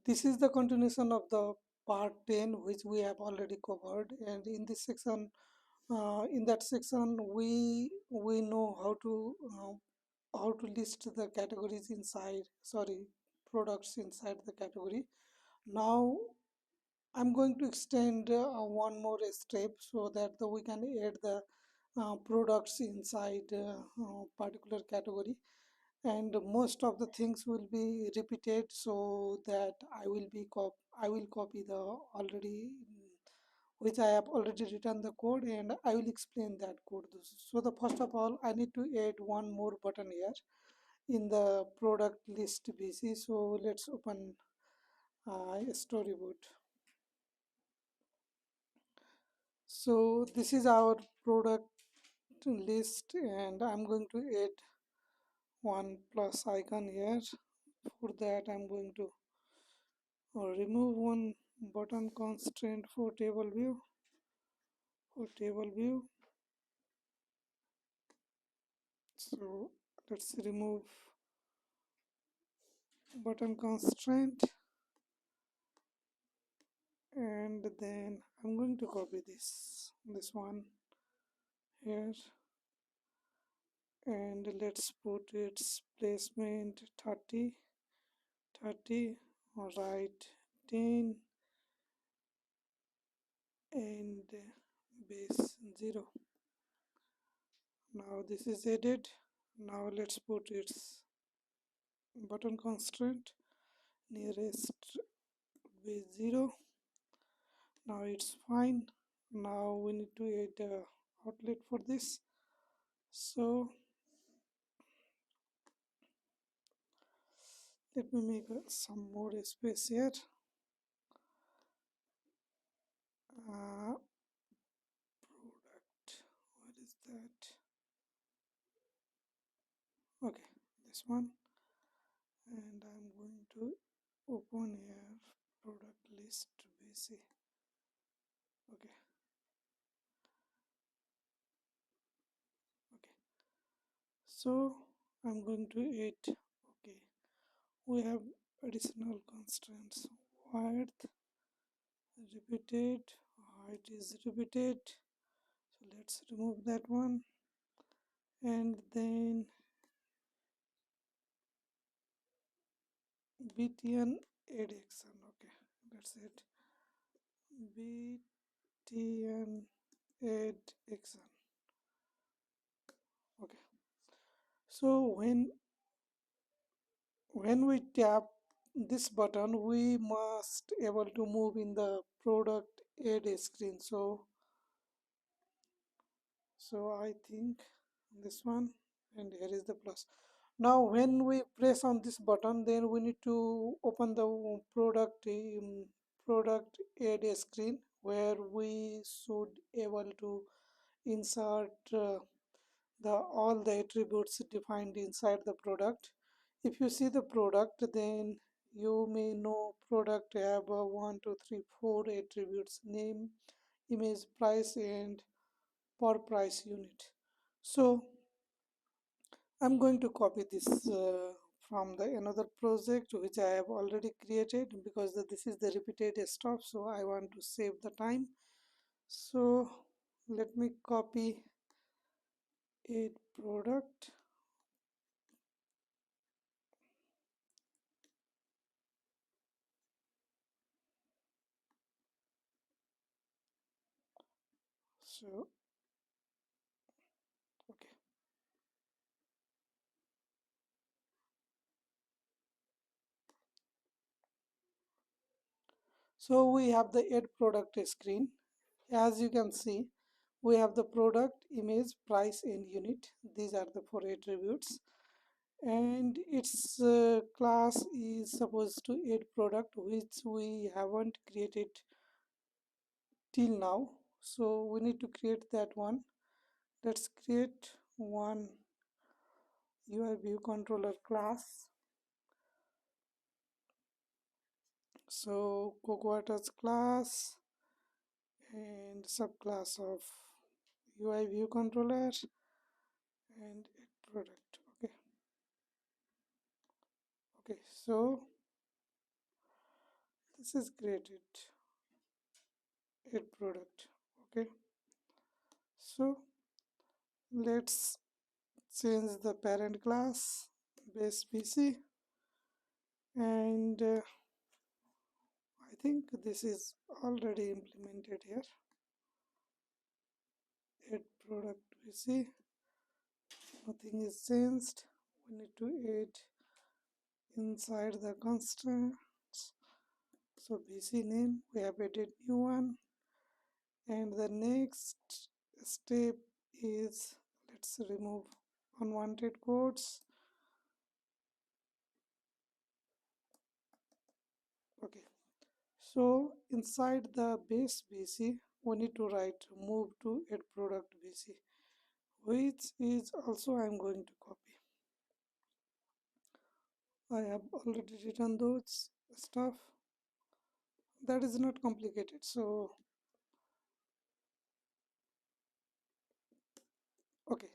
This is the continuation of the part 10 which we have already covered, and in this section in that section we know how to list the categories inside, sorry, products inside the category. Now I'm going to extend one more step so that we can add the products inside particular category, and most of the things will be repeated, so that I will copy the already which I have already written the code, and I will explain that code. So the first of all, I need to add one more button here in the product list BC. So let's open a storyboard. So this is our product list, and I'm going to add one plus icon here. For that, I'm going to remove one button constraint for table view. So let's remove button constraint, and then I'm going to copy this one here, and let's put its placement 30, right 10, and base 0. Now this is added. Now let's put its button constraint nearest base 0. Now it's fine. Now we need to add a outlet for this. So let me make some more space here. Product, what is that? Okay, this one, and I'm going to open here product list basic. Okay, so I'm going to add, okay, we have additional constraints, width repeated, height is repeated, so let's remove that one, and then btn add action. Okay, that's it, btn add action. Okay, so when we tap this button, we must able to move in the product add screen. So I think this one, and here is the plus. Now when we press on this button, then we need to open the product add screen, where we should able to insert the all the attributes defined inside the product. If you see the product, then you may know product have 1 2 3 4 attributes: name, image, price, and per price unit. So I'm going to copy this from the another project which I have already created, because this is the repeated stuff, so I want to save the time. So let me copy a product. So okay, so we have the add product screen. As you can see, we have the product, image, price, and unit. These are the 4 attributes, and its class is supposed to add product, which we haven't created till now. So we need to create that one. Let's create one UIViewController class. So coquatus class and subclass of UIViewController and add product. Okay, so this is created add product. Okay, so let's change the parent class base BC, and I think this is already implemented here. Add product BC, nothing is changed. We need to add inside the constraints. So BC name, we have added new one, and the next step is, let's remove unwanted codes. Okay, so inside the base BC we need to write move to add product BC, which is also I'm going to copy. I have already written those stuff. That is not complicated. So okay,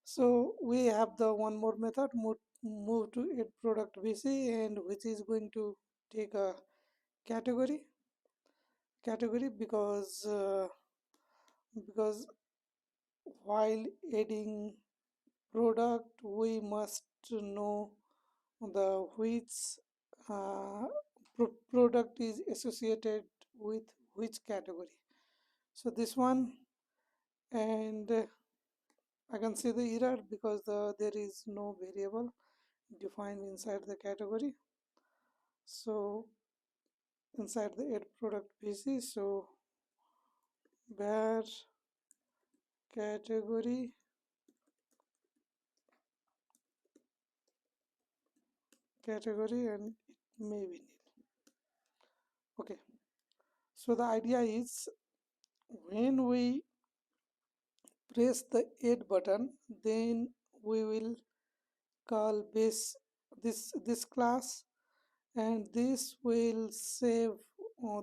so we have the one more method, move to add product BC, and which is going to take a category because while adding product we must know the which uh, product is associated with which category. So this one, and I can see the error because there is no variable defined inside the category. So inside the add product BC, so var category and it may be nil. Okay, so the idea is when we press the add button, then we will call this class, and this will save,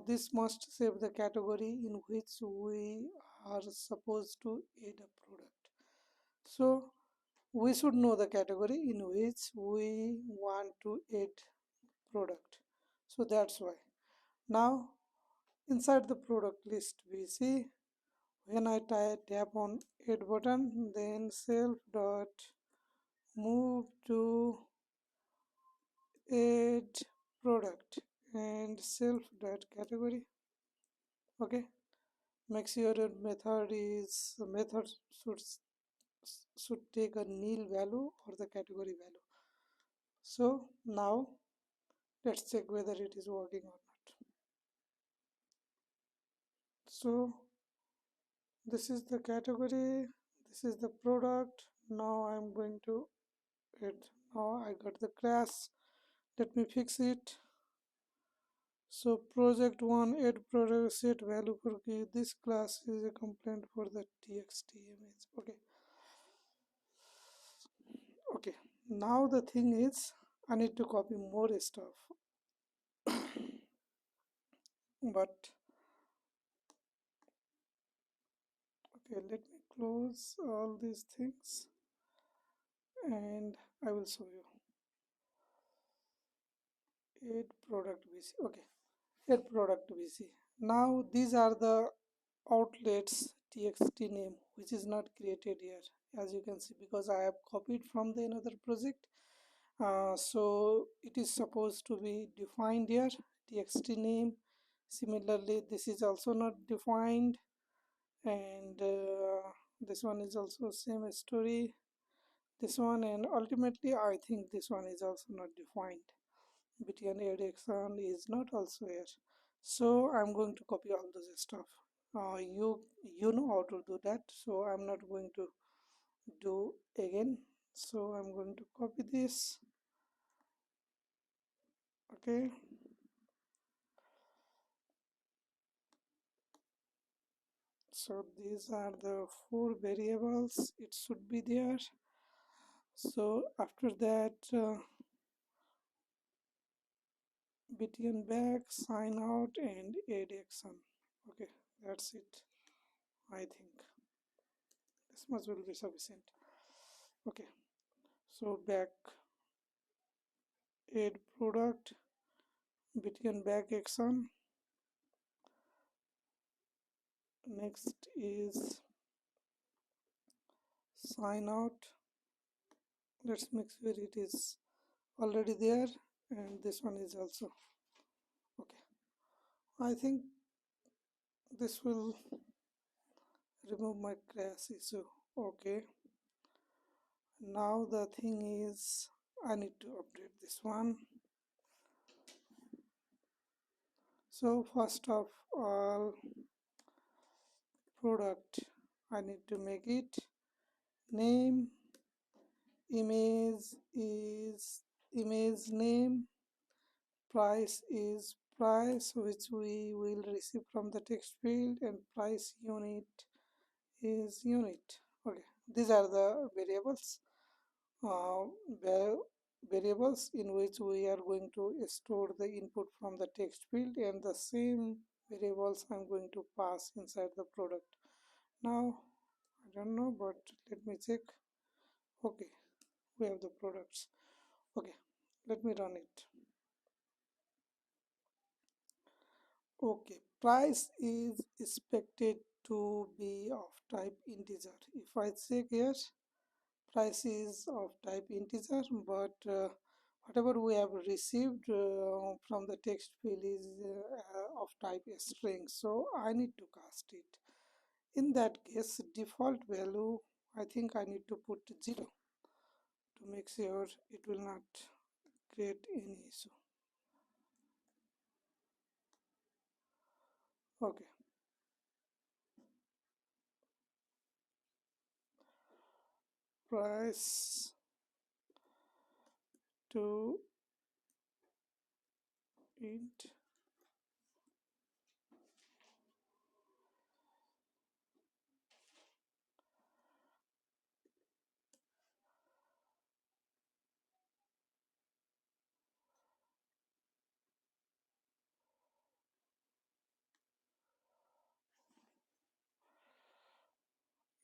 this must save the category in which we are supposed to add a product. So we should know the category in which we want to add product. So that's why now inside the product list BC, when I tap on add button, then self dot move to add product and self dot category. Okay, make sure your method should take a nil value or the category value. So now let's check whether it is working or not. So this is the category, this is the product. Now I'm going to add. Now I got the class. Let me fix it. So ProjectOne add product set value for key. This class is a complaint for the txt image. Okay, now the thing is I need to copy more stuff. But okay, let me close all these things and I will show you. Add product BC. Okay, add product BC. Now these are the outlets txt name which is not created here, as you can see, because I have copied from the another project. So it is supposed to be defined here, txt name. Similarly, this is also not defined, and this one is also same story, this one, and ultimately I think this one is also not defined. Btn add action is not also here. So I'm going to copy all this stuff. You know how to do that, so I'm not going to do again. So I'm going to copy this. Okay, so these are the 4 variables it should be there. So after that, btn back, sign out, and add action. Okay, that's it. I think this much will be sufficient. Okay, so back, add product, btn back action, Next is sign out. Let's make sure it is already there, and this one is also okay. I think this will remove my crash issue. Okay, now the thing is I need to update this one. So first of all, product, I need to make it name, image is image name, price is price which we will receive from the text field, and price unit is unit. Okay, these are the variables, uh, variables in which we are going to store the input from the text field, and the same variables I'm going to pass inside the product. Now I don't know, but let me check. Okay, we have the products. Okay, let me run it. Okay, price is expected to be of type integer. If I check here, price is of type integer, but whatever we have received from the text field is of type string, so I need to cast it. In that case, default value, I think I need to put 0 to make sure it will not create any issue. Okay, price to int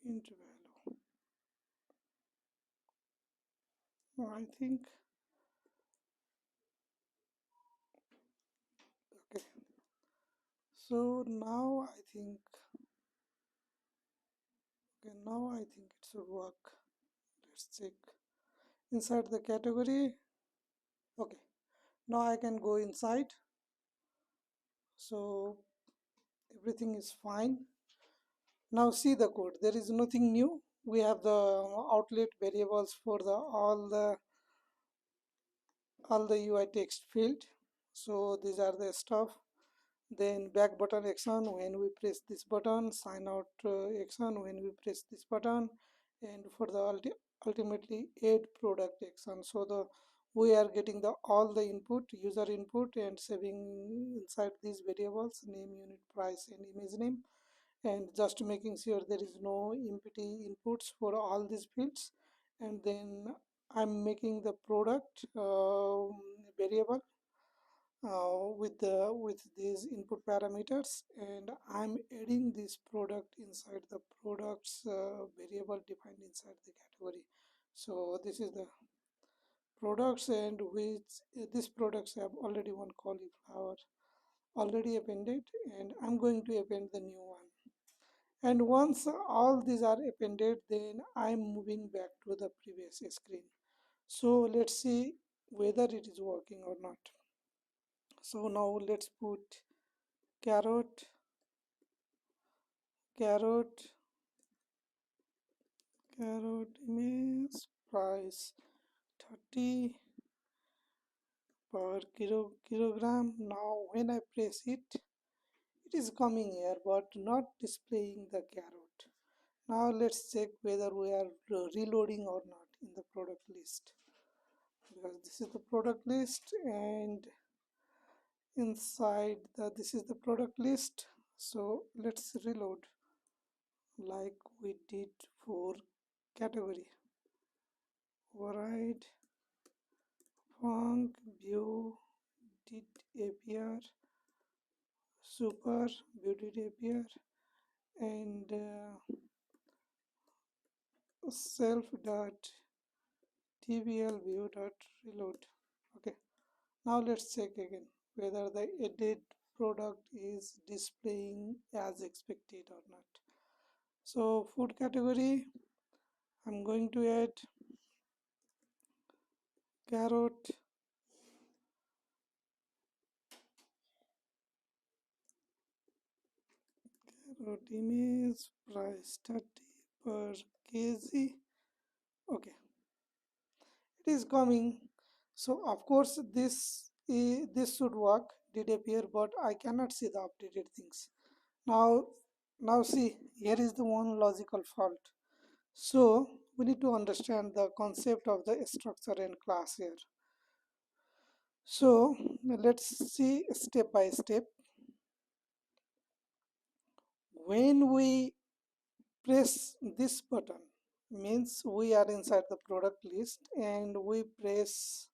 value. I think okay. So now I think okay, now I think it should work. Let's check inside the category. Okay, now I can go inside, so everything is fine. Now see the code, there is nothing new. We have the outlet variables for the all the UI text field, so these are the stuff. Then back button action when we press this button, sign out action when we press this button, and for the ultimately add product action. So the we are getting the all the input, user input, and saving inside these variables name, unit, price, and image name, and just making sure there is no empty inputs for all these fields. And then I'm making the product variable with these input parameters, and I'm adding this product inside the products variable defined inside the category. So this is the products, and which these products have already one cauliflower already appended, and I'm going to append the new one. And once all these are appended, then I'm moving back to the previous screen. So let's see whether it is working or not. So now let's put carrot, carrot, carrot image, price 30 per kilogram. Now when I press it, it is coming here but not displaying the carrot. Now let's check whether we are reloading or not in the product list, because this is the product list, and inside this is the product list. So let's reload like we did for category. Override func view did appear, super view did appear, and self dot tbl view dot reload. Okay, now let's check again whether the edit product is displaying as expected or not. So food category, I'm going to add carrot, carrot image, price 30 per kg. Okay, it is coming. So of course this should work, did appear, but I cannot see the updated things. Now now see, here is the one logical fault. So we need to understand the concept of the structure and class here. So let's see step by step. When we press this button, means we are inside the product list, and we press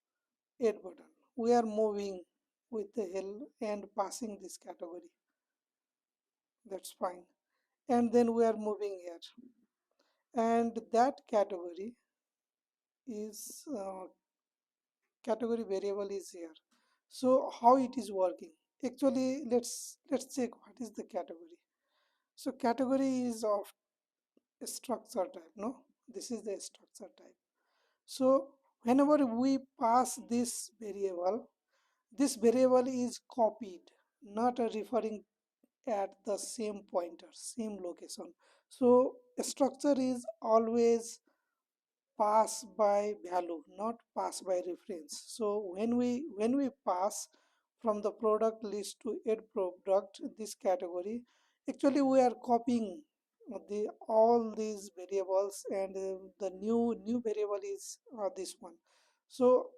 add button, we are moving with the L and passing this category. That's fine. And then we are moving here, and that is category variable is here. So how it is working? Actually, let's check what is the category. So category is of structure type. No, this is the structure type. So whenever we pass this variable is copied, not referring at the same pointer, same location. So structure is always pass by value, not pass by reference. So when we pass from the product list to add product, this category, actually we are copying the all these variables, and the new variable is this one. So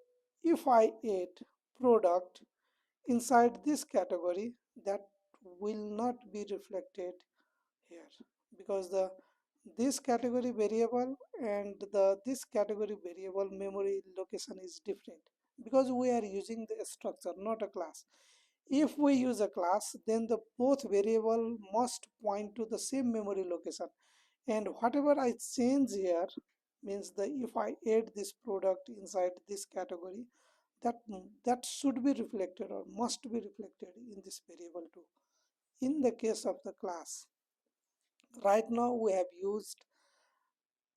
if I add product inside this category, that will not be reflected here, because the this category variable and the this category variable memory location is different, because we are using the structure, not a class. If we use a class, then the both variable must point to the same memory location, and whatever I change here means the if I add this product inside this category, that should be reflected or must be reflected in this variable too. In the case of the class, right now we have used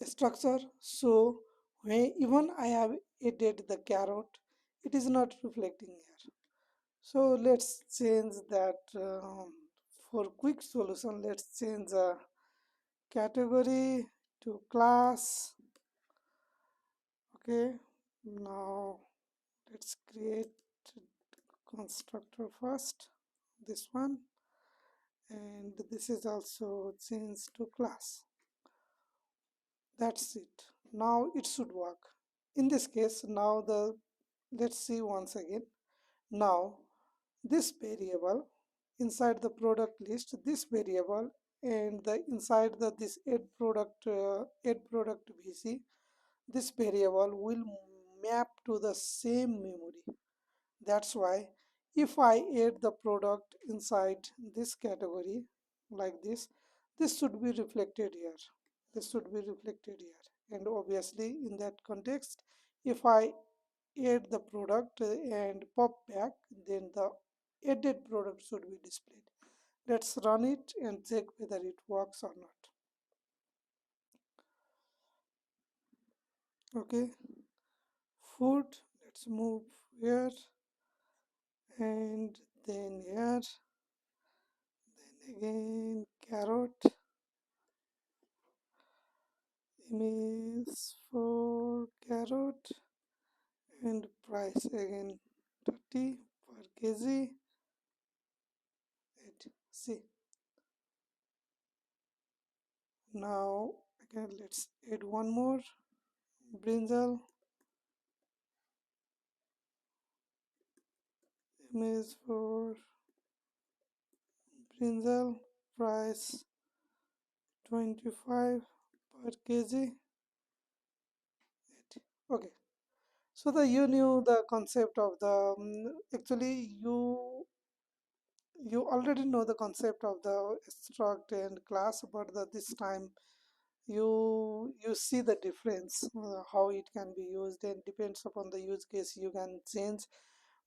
structure, so when even I have added the carrot, it is not reflecting here. So let's change that. For quick solution, let's change category to class. Okay, now let's create constructor first, this one, and this is also changed to class. That's it. Now it should work. In this case, now the let's see once again. Now this variable inside the product list, this variable, and the inside the this add product VC, this variable will map to the same memory. That's why if I add the product inside this category like this should be reflected here. This should be reflected here. And obviously in that context, if I add the product and pop back, then the added product should be displayed. Let's run it and check whether it works or not. Okay, food, let's move here, and then here, then again carrot, image for carrot, and price again 30 per kg. See, now again let's add one more brinjal, image for brinjal, price 25 per kg. Okay, so you knew the concept of the actually you already know the concept of the struct and class, but this time you see the difference, how it can be used, and depends upon the use case you can change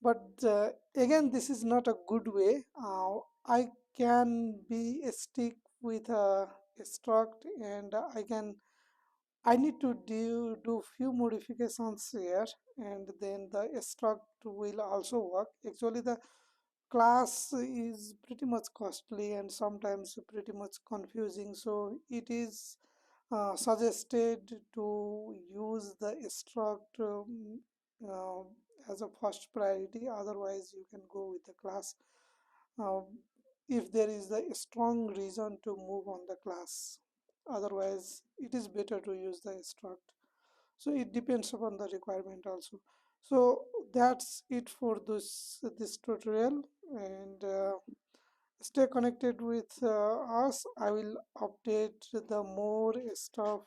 But again, this is not a good way. I can be a stick with a struct, and I need to do few modifications here, and then the struct will also work. Actually, the class is pretty much costly and sometimes pretty much confusing, so it is suggested to use the struct uh, as a first priority. Otherwise, you can go with the class um, if there is a strong reason to move on the class. Otherwise, it is better to use the struct. So it depends upon the requirement also. So that's it for this tutorial, and stay connected with us. I will update the more stuff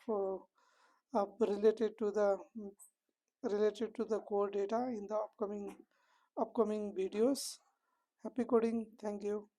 related to the core data in the upcoming videos. Happy coding. Thank you.